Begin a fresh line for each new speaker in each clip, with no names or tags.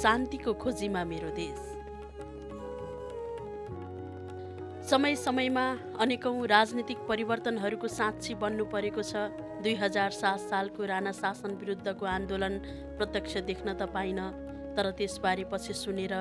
शान्तिको खोजीमा मेरो देश। समय समयमा अनेकौं राजनीतिक परिवर्तनहरूको साक्षी बन्नु परेको छ। 2007 सालको राणा शासन विरुद्धको आन्दोलन प्रत्यक्ष देख्न त पाइन, तर त्यसबारे पछि सुनेर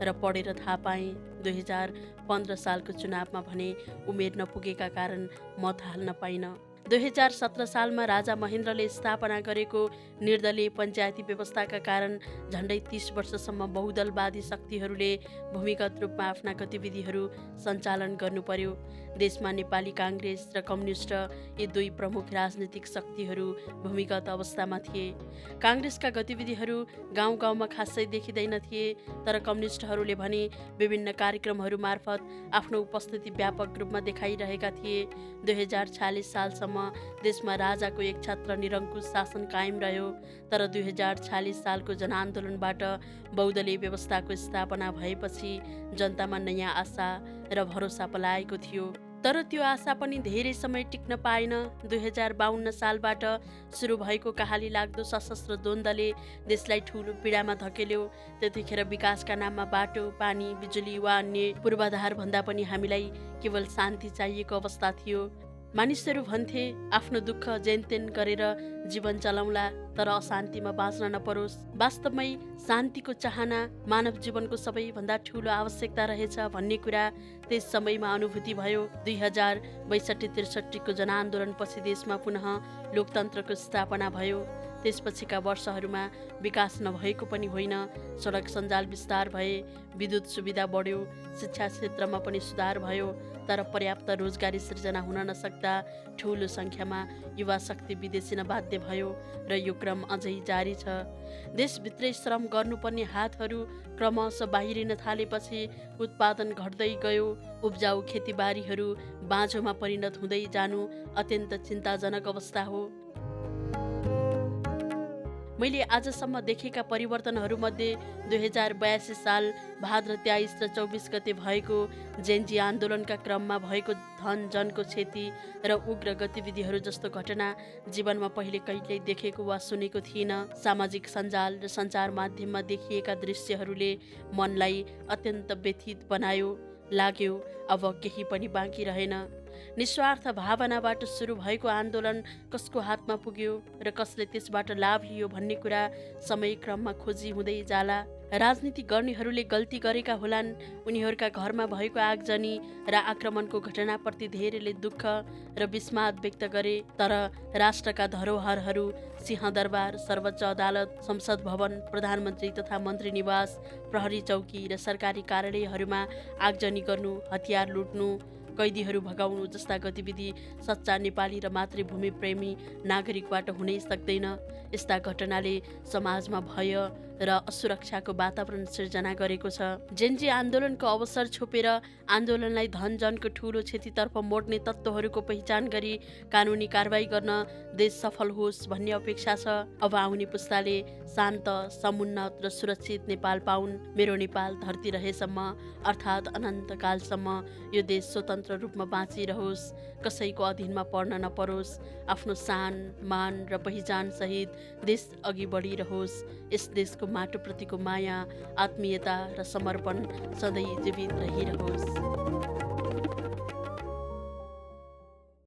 र पढेर थाहा पाएँ। 2015 सालको चुनावमा भने उमेर नपुगेका कारण मत हाल्न पाइन। 2017 सालमा राजा महेन्द्रले स्थापना गरेको निर्दलीय पञ्चायती व्यवस्थाका कारण झण्डै 30 वर्षसम्म बहुदलवादी शक्तिहरूले भूमिगत रूपमा आफ्ना गतिविधिहरू सञ्चालन गर्नु पर्यो। देशमा नेपाली काङ्ग्रेस र कम्युनिस्ट यी दुई प्रमुख राजनीतिक शक्तिहरू भूमिगत अवस्थामा थिए। काङ्ग्रेसका गतिविधिहरू गाउँ गाउँमा खासै देखिँदैन थिए, तर कम्युनिस्टहरूले भने विभिन्न कार्यक्रमहरू मार्फत आफ्नो उपस्थिति व्यापक रूपमा देखाइरहेका थिए। 2046 सालसम्म देशमा राजाको एक छत्र निरङ्कुश शासन कायम रह्यो, तर 2046 सालको जनआन्दोलनबाट बहुदलीय व्यवस्थाको स्थापना भएपछि जनतामा नयाँ आशा र भरोसा पलाएको थियो। तर त्यो आशा पनि धेरै समय टिक्न पाएन। 2052 सालबाट सुरु भएको कहाली लाग्दो सशस्त्र द्वन्द्वले देशलाई ठूलो पीडामा धकेल्यो। त्यतिखेर विकासका नाममा बाटो, पानी, बिजुली वा अन्य पूर्वाधार भन्दा पनि हामीलाई केवल शान्ति चाहिएको अवस्था थियो। मानिसहरू भन्थे आफ्नो दुःख जेनतेन गरेर जीवन चलाउला, तर अशान्तिमा बाँच्न नपरोस्। वास्तवमै शान्तिको चाहना मानव जीवनको सबैभन्दा ठूलो आवश्यकता रहेछ भन्ने कुरा त्यस समयमा अनुभूति भयो। 2062-63 को जनआन्दोलनपछि देशमा पुनः लोकतन्त्रको स्थापना भयो। त्यसपछिका वर्षहरूमा विकास नभएको पनि होइन। सडक सञ्जाल विस्तार भए, विद्युत सुविधा बढ्यो, शिक्षा क्षेत्रमा पनि सुधार भयो, तर पर्याप्त रोजगारी सृजना हुन नसक्दा ठूलो सङ्ख्यामा युवा शक्ति विदेशिन बाध्य भयो र यो क्रम अझै जारी छ। देशभित्रै श्रम गर्नुपर्ने हातहरू क्रमशः बाहिरिन थालेपछि उत्पादन घट्दै गयो। उब्जाउ खेतीबारीहरू बाँझोमा परिणत हुँदै जानु अत्यन्त चिन्ताजनक अवस्था हो। मैले आजसम्म देखेका परिवर्तनहरूमध्ये 2082 साल भाद्र 23 र 24 गते भएको जेनजी आन्दोलनका क्रममा भएको धन जनको क्षति र उग्र गतिविधिहरू जस्तो घटना जीवनमा पहिले कहिल्यै देखेको वा सुनेको थिइनँ। सामाजिक सञ्जाल र सञ्चार माध्यममा देखिएका दृश्यहरूले मनलाई अत्यन्त व्यथित बनायो। लाग्यो अब केही पनि बाँकी रहेन। निस्वार्थ भावनाबाट सुरु भएको आन्दोलन कसको हातमा पुग्यो र कसले त्यसबाट लाभ लियो भन्ने कुरा समयक्रममा खोजी हुँदै जाला। राजनीति गर्नेहरूले गल्ती गरेका होलान्। उनीहरूका घरमा भएको आगजनी र आक्रमणको घटनाप्रति धेरैले दुःख र विस्माद व्यक्त गरे, तर राष्ट्रका धरोहरहरू, सिंहदरबार, सर्वोच्च अदालत, संसद भवन, प्रधानमन्त्री तथा मन्त्री निवास, प्रहरी चौकी र सरकारी कार्यालयहरूमा आगजनी गर्नु, हतियार लुट्नु, कैदीहरू भगाउनु जस्ता गतिविधि सच्चा नेपाली र मातृभूमि प्रेमी नागरिकबाट हुनै सक्दैन। यस्ता घटनाले समाजमा भय र असुरक्षाको वातावरण सिर्जना गरेको छ। जेनजी आन्दोलनको अवसर छोपेर आन्दोलनलाई धनजनको ठूलो क्षतितर्फ मोड्ने तत्त्वहरूको पहिचान गरी कानुनी कारबाही गर्न देश सफल होस् भन्ने अपेक्षा छ। अब आउने पुस्ताले शान्त, समुन्नत र सुरक्षित नेपाल पाउन्। मेरो नेपाल धरती रहेसम्म, अर्थात् अनन्तकालसम्म यो देश स्वतन्त्र रूपमा बाँचिरहोस्, कसैको अधीनमा पर्न नपरोस्, आफ्नो सान, मान र पहिचान सहित देश अघि बढिरहोस्। यस देशको माटोप्रतिको माया, आत्मीयता र समर्पण सधैँ जीवित रहिरहोस्।